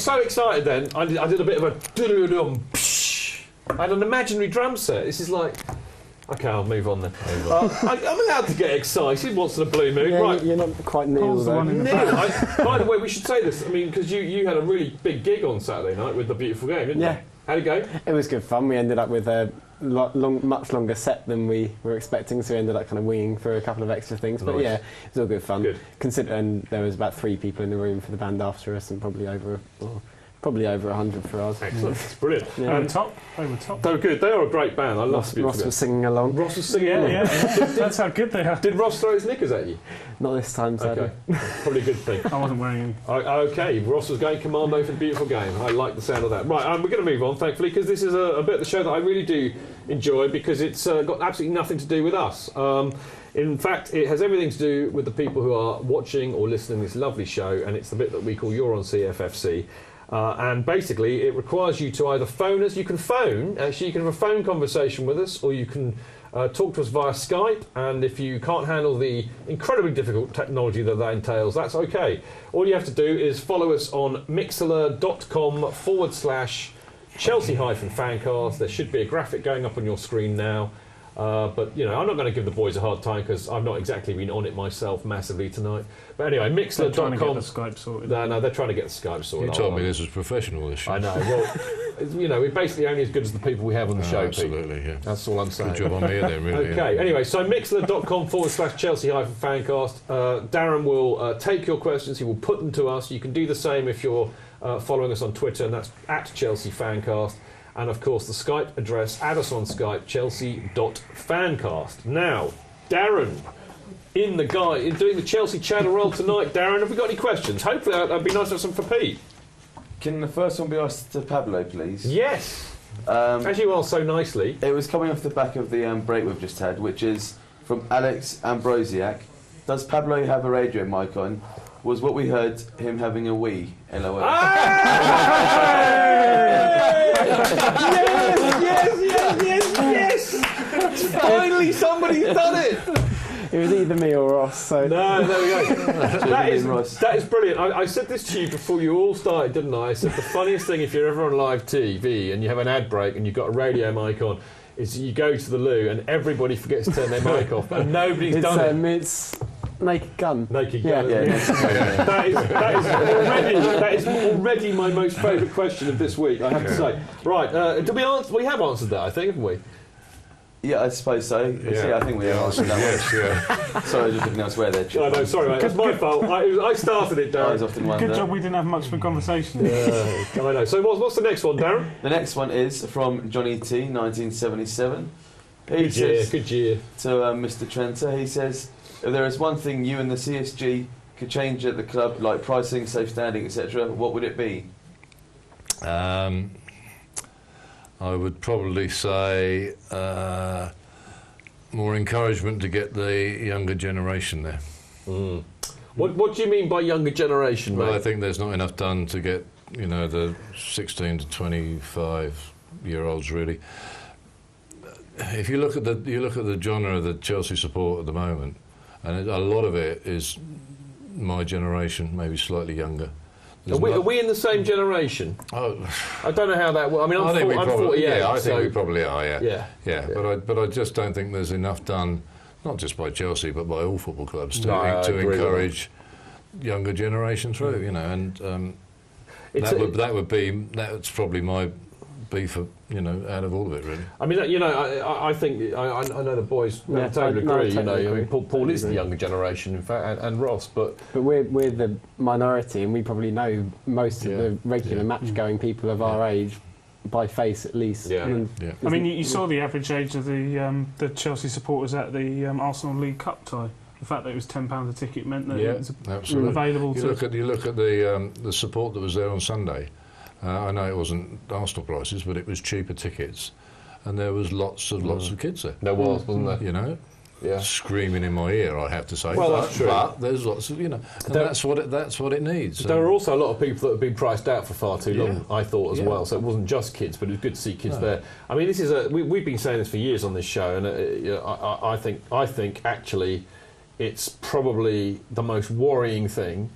so excited then, I did a bit of a doodle-dum. I had an imaginary drum set. This is like... OK, I'll move on then. I'm allowed to get excited once in a blue moon. Yeah, right. You're not quite Neil, though. By the way, we should say this, I mean, because you had a really big gig on Saturday night with the beautiful game, didn't you? How'd it go? It was good fun. We ended up with a much longer set than we were expecting, so we ended up kind of winging through a couple of extra things. Nice. But yeah, it was all good fun. Good. Considering there was about 3 people in the room for the band after us, and probably over 100 for us. Excellent. It's brilliant. They were top. They were good. They are a great band. I love Ross was singing along. Ross was singing along. Yeah. That's how good they are. Did Ross throw his knickers at you? Not this time, sadly. Okay. Probably a good thing. I wasn't wearing any. OK, Ross was going commando for the beautiful game. I like the sound of that. Right, we're going to move on, thankfully, because this is a bit of the show that I really do enjoy, because it's got absolutely nothing to do with us. In fact, it has everything to do with the people who are watching or listening to this lovely show, and it's the bit that we call You're on CFFC. And basically, it requires you to either phone us. You can phone. Actually, you can have a phone conversation with us, or you can talk to us via Skype. And if you can't handle the incredibly difficult technology that entails, that's OK. All you have to do is follow us on mixlr.com/Chelsea-fancast. There should be a graphic going up on your screen now. But, you know, I'm not going to give the boys a hard time because I've not exactly been on it myself massively tonight. But anyway, Mixlr.com... They're trying to get the Skype sorted. No, they're trying to get the Skype sorted. You told me this was professional, this show. I know. Well, you know, we're basically only as good as the people we have on the show, absolutely, Pete. yeah. That's all I'm saying. Good job on me there, really. OK, anyway, so Mixlr.com/Chelsea-fancast. Darren will take your questions. He will put them to us. You can do the same if you're following us on Twitter, and that's @ChelseaFancast. And of course, the Skype address, add us on Skype, chelsea.fancast. Now, Darren, doing the Chelsea channel roll tonight. Darren, have we got any questions? Hopefully, that'd be nice to have some for Pete. Can the first one be asked to Pablo, please? Yes. As you asked so nicely. It was coming off the back of the break we've just had, which is from Alex Ambrosiak. Does Pablo have a radio mic on? Was what we heard him having a wee? LOL. Yes! Finally, somebody's done it. It was either me or Ross. So no, there we go. That is brilliant. I said this to you before you all started, didn't I? I said the funniest thing if you're ever on live TV and you have an ad break and you've got a radio mic on is you go to the loo and everybody forgets to turn their mic off and nobody's done it. It's Naked Gun. Naked Gun. Yeah. That is already my most favourite question of this week, I have to say. Right, we have answered that, I think, haven't we? Yeah, I suppose so. Yeah, I think we have answered that one. Yeah. Sorry, I was just looking elsewhere there. I know, sorry, mate. It's my fault. I started it, Darren. Good job we didn't have much of a conversation. Yeah, I know. So what's the next one, Darren? The next one is from Johnny T, 1977. Good year. To Mr. Trenter, he says, if there is one thing you and the CSG could change at the club, like pricing, safe standing, etc., what would it be? I would probably say more encouragement to get the younger generation there. Mm. What do you mean by younger generation, mate? Well, I think there's not enough done to get, the 16 to 25-year-olds really. If you look at the genre of the Chelsea support at the moment, and a lot of it is my generation, maybe slightly younger. Are we in the same generation? Oh, I don't know how that works. I mean, I'm 48. Yeah, I think we probably are. Yeah. But I just don't think there's enough done, not just by Chelsea, but by all football clubs to encourage younger generation through. And that's probably my beef, out of all of it, really. I mean, I think I know the boys totally agree. Paul is the younger generation, in fact, and Ross, but we're the minority, and we probably know most of the regular match-going people of our age by face, at least. Yeah. I mean, you saw the average age of the Chelsea supporters at the Arsenal League Cup tie. The fact that it was £10 a ticket meant that it was available. You look at the support that was there on Sunday. I know it wasn't Arsenal prices, but it was cheaper tickets, and there was lots of kids there. There wasn't there? Screaming in my ear, I have to say. Well, that's true. But there's lots of, and that's what it needs. There are also a lot of people that have been priced out for far too long, I thought, as well. So it wasn't just kids, but it was good to see kids there. I mean, this is we've been saying this for years on this show, and I think actually it's probably the most worrying thing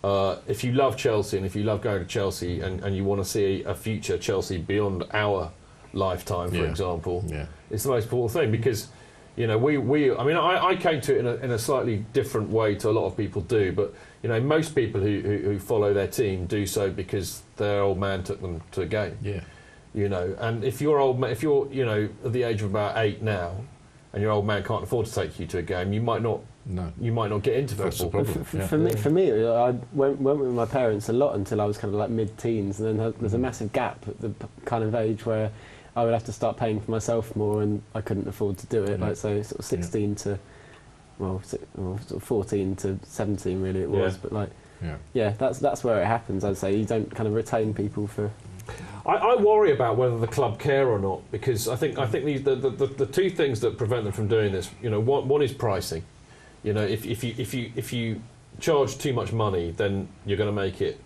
if you love Chelsea and if you love going to Chelsea and you want to see a future Chelsea beyond our lifetime, for example, it's the most important thing because, you know, I came to it in a slightly different way to a lot of people do, but, you know, most people who follow their team do so because their old man took them to a game. Yeah. You know, and if you're you know, at the age of about 8 now, and your old man can't afford to take you to a game, you might not. No. You might not get into football. For me, I went with my parents a lot until I was kind of like mid-teens, and then there's a massive gap at the kind of age where I would have to start paying for myself more, and I couldn't afford to do it. Like so, sort of 16 to sort of 14 to 17, really it was. But like, that's where it happens. I'd say you don't kind of retain people for. I worry about whether the club care or not, because I think the two things that prevent them from doing this, you know, one is pricing. You know, if you charge too much money, then you're going to make it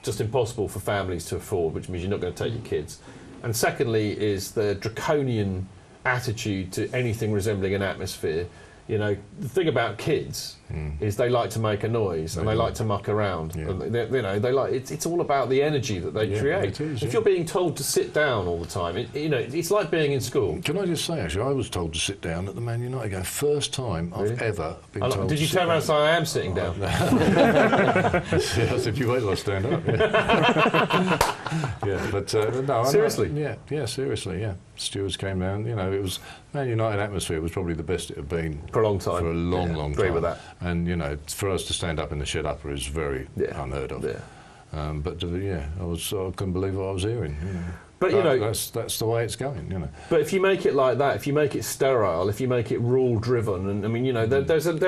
just impossible for families to afford, which means you're not going to take your kids. And secondly is the draconian attitude to anything resembling an atmosphere. You know, the thing about kids is they like to make a noise and they like to muck around. Yeah. And they like it's all about the energy that they create. If you're being told to sit down all the time, it's like being in school. Can I just say, actually, I was told to sit down at the Man United game. First time I've ever been told. Did you turn around and say I am sitting down? Yes, if you wait till I stand up. Yeah, but no. Seriously? Seriously. Yeah, stewards came down. You know, it was Man United atmosphere was probably the best it had been for a long time. For a long time. Agree with that. And you know, for us to stand up in the shed upper is very unheard of. Yeah. But I couldn't believe what I was hearing. You know. But you know, that's the way it's going. You know. But if you make it like that, if you make it sterile, if you make it rule driven, and I mean, you know, there's an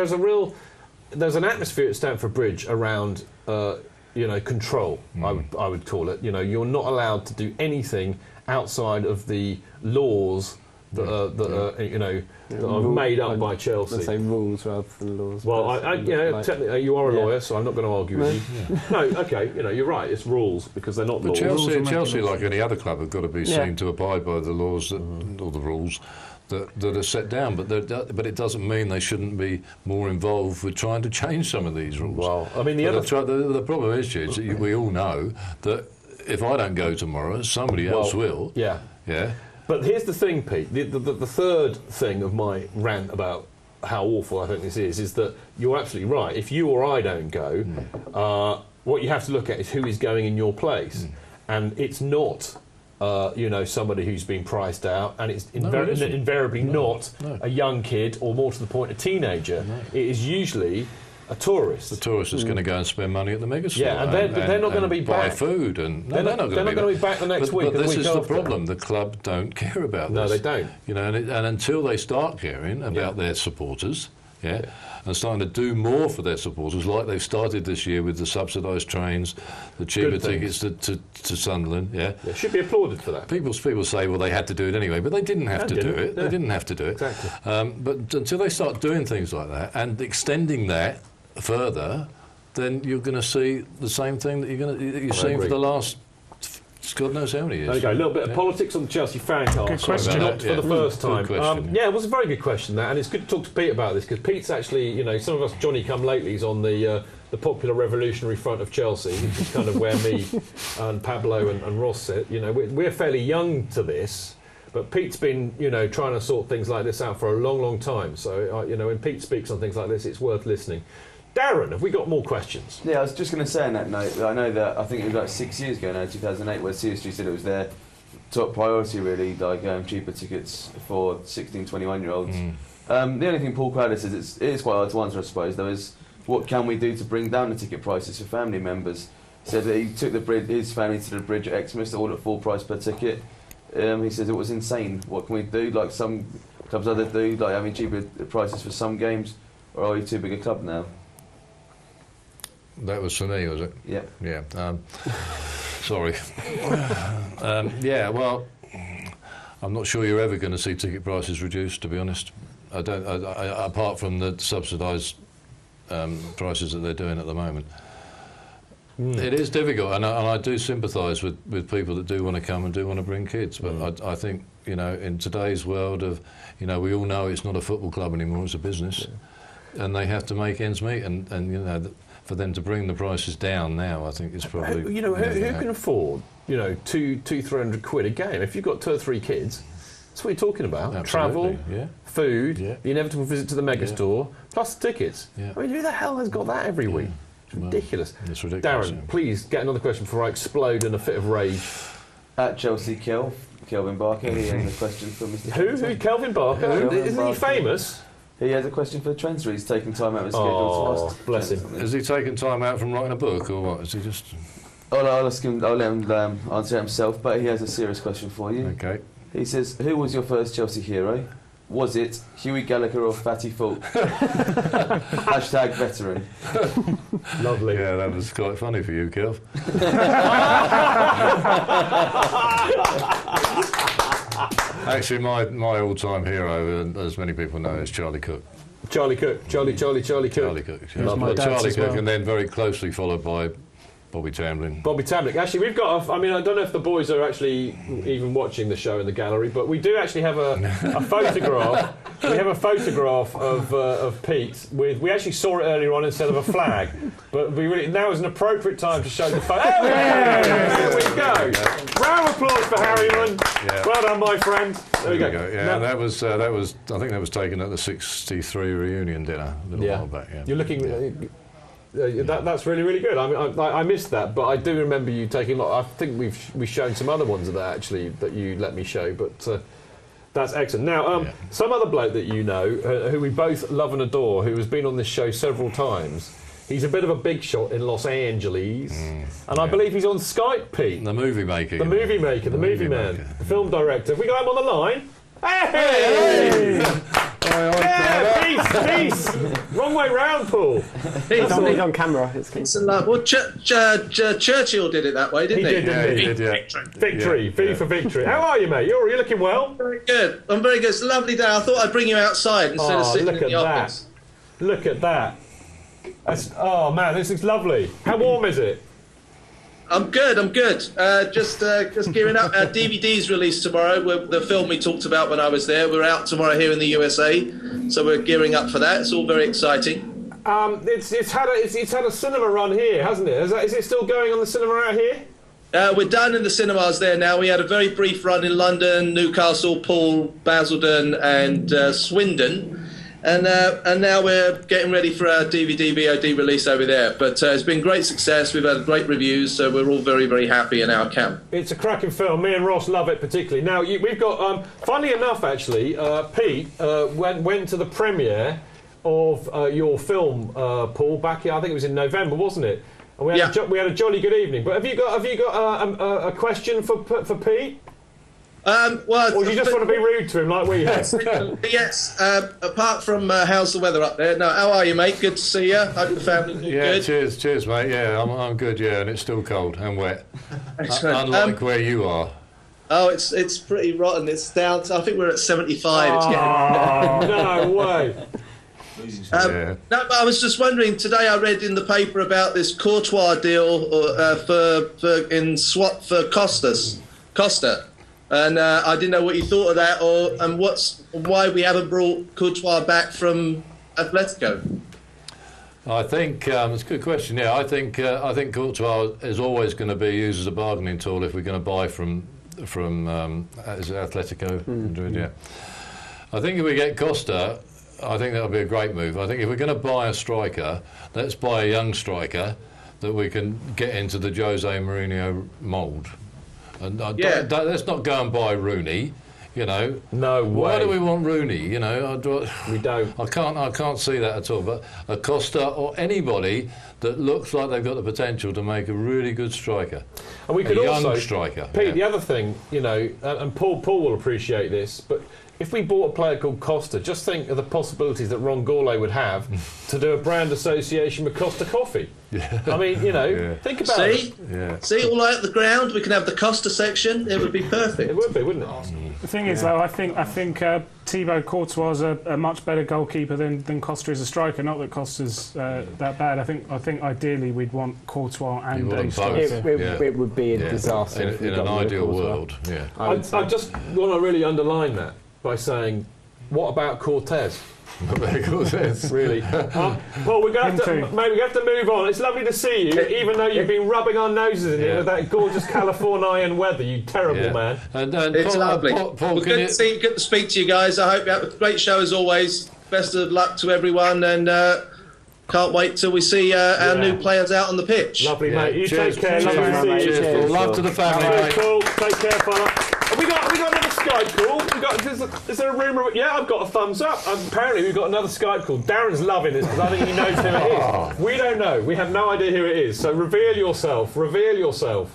atmosphere at Stamford Bridge around control. I would call it. You know, you're not allowed to do anything outside of the laws that are made up by Chelsea. Let's say rules rather than laws. Well, technically you are a lawyer, so I'm not going to argue with you. No, okay, you know, you're right. It's rules because they're not laws. Chelsea, like any other club, have got to be seen to abide by the laws or the rules that are set down. But it doesn't mean they shouldn't be more involved with trying to change some of these rules. Well, I mean, the problem is, Jude, we all know that if I don't go tomorrow, somebody else will. Yeah. Yeah. But here's the thing, Pete. The third thing of my rant about how awful I think this is that you're absolutely right. If you or I don't go, what you have to look at is who is going in your place. And it's not, somebody who's been priced out, and it's invariably not a young kid, or more to the point, a teenager. No. It is usually a tourist. The tourist is going to go and spend money at the megastore. Yeah, and they're not going to be buy back. Food, and they're not going to be back the next week. But this is the problem. The club don't care about this. No, they don't. You know, and until they start caring about their supporters, and starting to do more for their supporters, like they've started this year with the subsidised trains, the cheaper tickets to Sunderland. They should be applauded for that. People say, well, they had to do it anyway, but they didn't have to do it. They didn't have to do it. Exactly. But until they start doing things like that and extending that further, then you're going to see the same thing that you've seen for the last God knows how many years. There you go. A little bit of politics on the Chelsea FanCast. Good question. Not for the first time. Question, it was a very good question, that, and it's good to talk to Pete about this, because Pete's actually, you know, some of us Johnny-come-latelys on the popular revolutionary front of Chelsea, which is kind of where me and Pablo and Ross sit. You know, we're fairly young to this. But Pete's been, you know, trying to sort things like this out for a long, long time. So, when Pete speaks on things like this, it's worth listening. Darren, have we got more questions? Yeah, I was just going to say on that note, I know that I think it was like 6 years ago now, 2008, where CSG said it was their top priority, really, like cheaper tickets for 16, 21-year-olds. The only thing Paul Crowder says, it is quite hard to answer, I suppose, though, is what can we do to bring down the ticket prices for family members? He said that he took his family to the bridge at Exmouth, all at full price per ticket. He says it was insane. What can we do? Like some clubs either do, like having cheaper prices for some games, or are we too big a club now? That was for me, was it? Yeah. Yeah. Sorry. Well, I'm not sure you're ever going to see ticket prices reduced, to be honest. I don't. Apart from the subsidised prices that they're doing at the moment. It is difficult, and I do sympathise with people that do want to come and do want to bring kids. But I think, you know, in today's world of, you know, we all know it's not a football club anymore; it's a business, and they have to make ends meet. And you know, for them to bring the prices down now, I think it's probably... Who can afford, 200-300 quid a game? If you've got 2 or 3 kids, that's what you're talking about. Absolutely, Travel, food, the inevitable visit to the megastore, plus the tickets. I mean, who the hell has got that every week? It's ridiculous. It's ridiculous. Darren, please get another question before I explode in a fit of rage. At Chelsea Kelvin Barker, he has a question for Mr. Who? Kelvin Barker? Isn't he famous? He has a question for the transfer. He's taking time out of his schedule to ask. Bless him. Has he taken time out from writing a book, or what? Is he just... I'll let him answer it himself, but he has a serious question for you. Okay. He says, who was your first Chelsea hero? Was it Hughie Gallagher or Fatty Falk? Hashtag veteran. Lovely. Yeah, that was quite funny for you, Kelv. Actually, my all-time hero, as many people know, is Charlie Cook. Charlie Cook. Charlie Cook. Charlie Cook. Lovely. Charlie Cook, and then very closely followed by Bobby Tamblyn. Bobby Tamblyn. Actually, we've got. I don't know if the boys are actually even watching the show in the gallery, but we do actually have a photograph. We have a photograph of Pete with. We actually saw it earlier on instead of a flag, but now is an appropriate time to show the photo. There we go. Round of applause for Harryman. Yeah. Well done, my friend. There we go. Yeah, now, that was. I think that was taken at the '63 reunion dinner a little while back. Yeah. You're looking. That's really, really good. I missed that, but I do remember you taking. I think we've shown some other ones of that actually that you let me show, but that's excellent. Now, some other bloke that you know, who we both love and adore, who has been on this show several times. He's a bit of a big shot in Los Angeles, and I believe he's on Skype, Pete. The movie maker. The movie maker, the movie man, the film director. Have we got him on the line? Hey! Yeah, peace. Wrong way round, Paul. He's on camera. It's a lot. Well, Churchill did it that way, didn't he? He did. Victory. V for victory. How are you, mate? You're looking well. Very good. I'm very good. It's a lovely day. I thought I'd bring you outside instead of sitting in the office. Look at that. Oh man, this is lovely. How warm is it? I'm good. Just gearing up. Our DVD's released tomorrow. The film we talked about when I was there. We're out tomorrow here in the USA, so we're gearing up for that. It's all very exciting. It's had a cinema run here, hasn't it? Is it still going on the cinema out here? We're done in the cinemas there now. We had a very brief run in London, Newcastle, Poole, Basildon, and Swindon. And now we're getting ready for our DVD VOD release over there. But it's been great success. We've had great reviews, so we're all very, very happy in our camp. It's a cracking film. Me and Ross love it particularly. Now, we've got, funnily enough, actually, Pete went to the premiere of your film, Paul, back here. I think it was in November, wasn't it? And we had a jolly good evening. But have you got a question for Pete? Or you just want to be rude to him like we have? Yes. Apart from how's the weather up there? No, how are you, mate? Good to see you. Hope the family's all good. Cheers, mate. Yeah, I'm good. Yeah, and it's still cold and wet. Excellent. Unlike where you are. Oh, it's pretty rotten. It's down. I think we're at 75. It's getting... no way. No, but I was just wondering. Today, I read in the paper about this Courtois deal in swap for Costa. And I didn't know what you thought of that, and why we haven't brought Courtois back from Atletico. I think it's a good question. Yeah, I think Courtois is always going to be used as a bargaining tool if we're going to buy from Atletico Madrid. Yeah, I think if we get Costa, I think that'll be a great move. I think if we're going to buy a striker, let's buy a young striker that we can get into the Jose Mourinho mould. And let's not go and buy Rooney, No way. Why do we want Rooney? We don't. I can't see that at all. But a Costa or anybody that looks like they've got the potential to make a really good striker, and we could young striker. Pete, the other thing, and Paul will appreciate this, but if we bought a player called Costa, just think of the possibilities that Ron Gourlay would have to do a brand association with Costa Coffee. Yeah. I mean, think about it. Yeah. See, all out the ground, we can have the Costa section. It would be perfect. It would be, wouldn't it? The thing is, though, I think Thibaut Courtois is a much better goalkeeper than Costa is a striker. Not that Costa's that bad. I think ideally we'd want Courtois and a striker. It would be a disaster in an ideal world. Yeah. I just want to really underline that by saying, what about Cortez? Very good sense. Really. Paul, we're going to have to move on. It's lovely to see you, even though you've been rubbing our noses in it with that gorgeous Californian weather, you terrible man. And it's lovely. Paul, good to speak to you guys. I hope you have a great show as always. Best of luck to everyone, and can't wait till we see our new players out on the pitch. Lovely, mate. You take care. Lovely to see you. Cheers. Love to the family, mate. Cool. Take care, fella. Have we got another Skype call? Is there a rumour? Yeah, I've got a thumbs up. Apparently, we've got another Skype call. Darren's loving this because I think he knows who it is. We don't know. We have no idea who it is. So reveal yourself. Reveal yourself.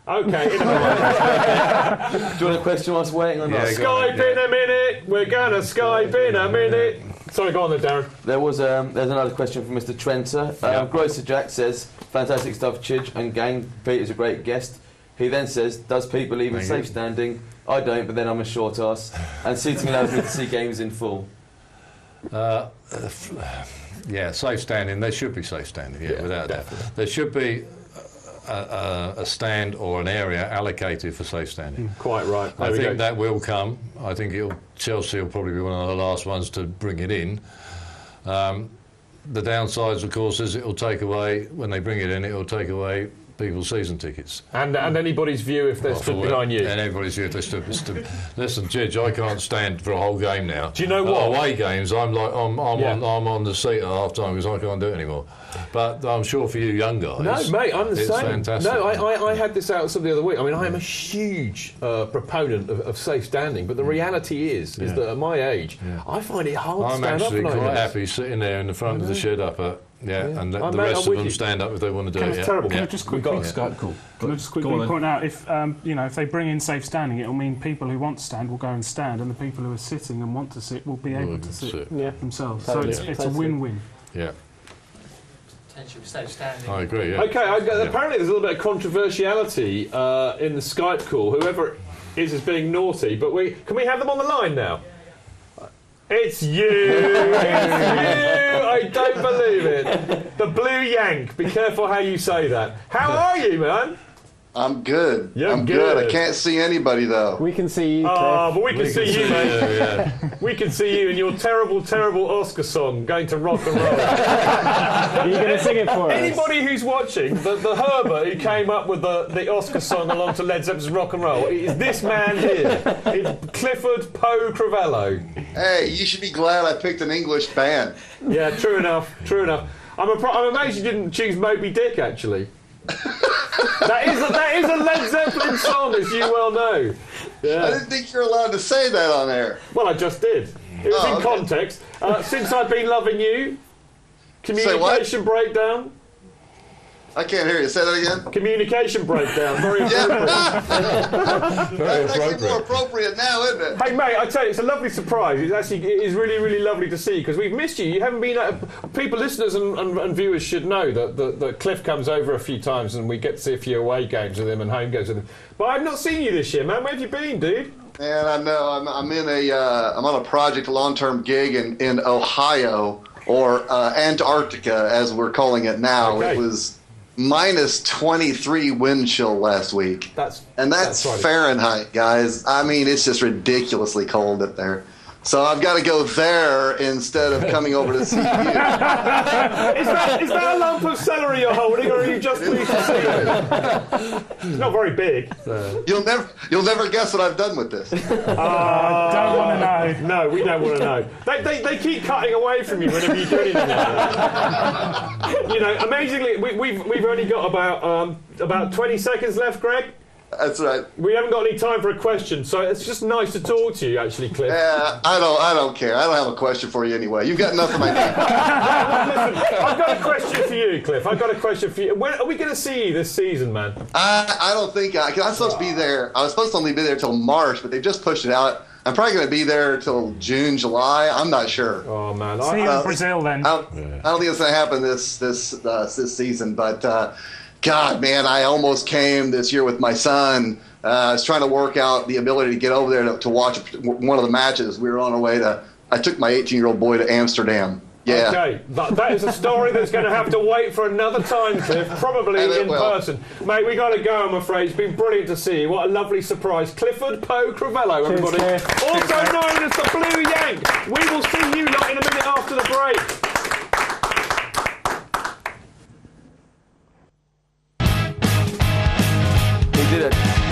Okay. In a minute. Do you want a question whilst waiting on us? Skype in a minute. We're gonna Skype in a minute. Sorry, go on there, Darren. There's another question from Mr. Trenter. Grocer Jack says, fantastic stuff, Chidge and gang. Peter's a great guest. He then says, does Pete believe in safe standing? I don't, but then I'm a short ass. And seating allows me to see games in full. Yeah, safe standing. There should be safe standing, without doubt. There should be a stand or an area allocated for safe standing. Quite right. I think that will come. I think Chelsea will probably be one of the last ones to bring it in. The downsides, of course, is it'll take away, when they bring it in, it'll take away people's season tickets. And anybody's view if they're stood behind you. And everybody's view if they're stood. Listen, Jidge, I can't stand for a whole game now. Do you know what? Away games, I'm on the seat at half time because I can't do it anymore. But I'm sure for you young guys, no, mate, I'm the same. Fantastic. No, I had this out some the other week. I mean, I am a huge proponent of safe standing, but the reality is that at my age, I find it hard to stand up. I'm actually quite happy sitting there in the front of the shed upper. And let the rest of them stand up if they want to do it. It's terrible. Can I just quickly point out if they bring in safe standing, it'll mean people who want to stand will go and stand, and the people who are sitting and want to sit will be able to sit themselves. So it's a win-win. Yeah. Potential safe standing. I agree. Yeah. Okay. Apparently, there's a little bit of controversiality in the Skype call. Whoever is being naughty, but can we have them on the line now? It's you! I don't believe it. The Blue Yank. Be careful how you say that. How are you, man? I'm good. I'm good. I can't see anybody, though. We can see you, Cliff. Oh, but we can see you, mate. We can see you in your terrible, terrible Oscar song, Going to Rock and Roll. Are you going to sing it for us? Anybody who's watching, the Herbert who came up with the Oscar song along to Led Zeppelin's Rock and Roll, is this man here. It's Clifford Poe Crivello. Hey, you should be glad I picked an English band. Yeah, true enough. I'm amazed you didn't choose Moby Dick, actually. That is a Led Zeppelin song, as you well know. Yeah. I didn't think you're allowed to say that on air. Well, I just did. It was in context. Since I've been loving you, communication breakdown. I can't hear you. Say that again. Communication breakdown. Very appropriate. That's actually more appropriate now, isn't it? Hey, mate, I tell you, it's a lovely surprise. It is really, really lovely to see because we've missed you. You haven't been. People, listeners, and viewers should know that Cliff comes over a few times and we get to see a few away games with him and home games with him. But I've not seen you this year, man. Where have you been, dude? Man, I know. I'm on a project, a long-term gig in Ohio or Antarctica, as we're calling it now. Okay. It was minus 23 wind chill last week. That's Fahrenheit, guys. I mean, it's just ridiculously cold up there. So I've got to go there instead of coming over to see you. Is that a lump of celery you're holding, or are you just pleased to see it? It's not very big. So. You'll never guess what I've done with this. Don't want to know. No, we don't want to know. They keep cutting away from you whenever you do anything like that. Amazingly, we've only got about 20 seconds left, Greg. That's right. We haven't got any time for a question, so it's just nice to talk to you, actually, Cliff. Yeah, I don't care. I don't have a question for you anyway. You've got enough of my time. Listen, I've got a question for you, Cliff. I've got a question for you. When are we going to see you this season, man? I don't think because I'm supposed to be there. I was supposed to only be there till March, but they've just pushed it out. I'm probably going to be there till June, July. I'm not sure. Oh man, see you in Brazil then. I don't think it's going to happen this season, but. God, man, I almost came this year with my son. I was trying to work out the ability to get over there to watch one of the matches. We were on our way I took my 18-year-old boy to Amsterdam. Yeah. Okay, that is a story that's going to have to wait for another time, Cliff, probably in person. Mate, we got to go, I'm afraid. It's been brilliant to see you. What a lovely surprise. Clifford Poe Crivello, everybody. Cheers, also known as the Blue Yank. We will see you lot in a minute after the break. We did it.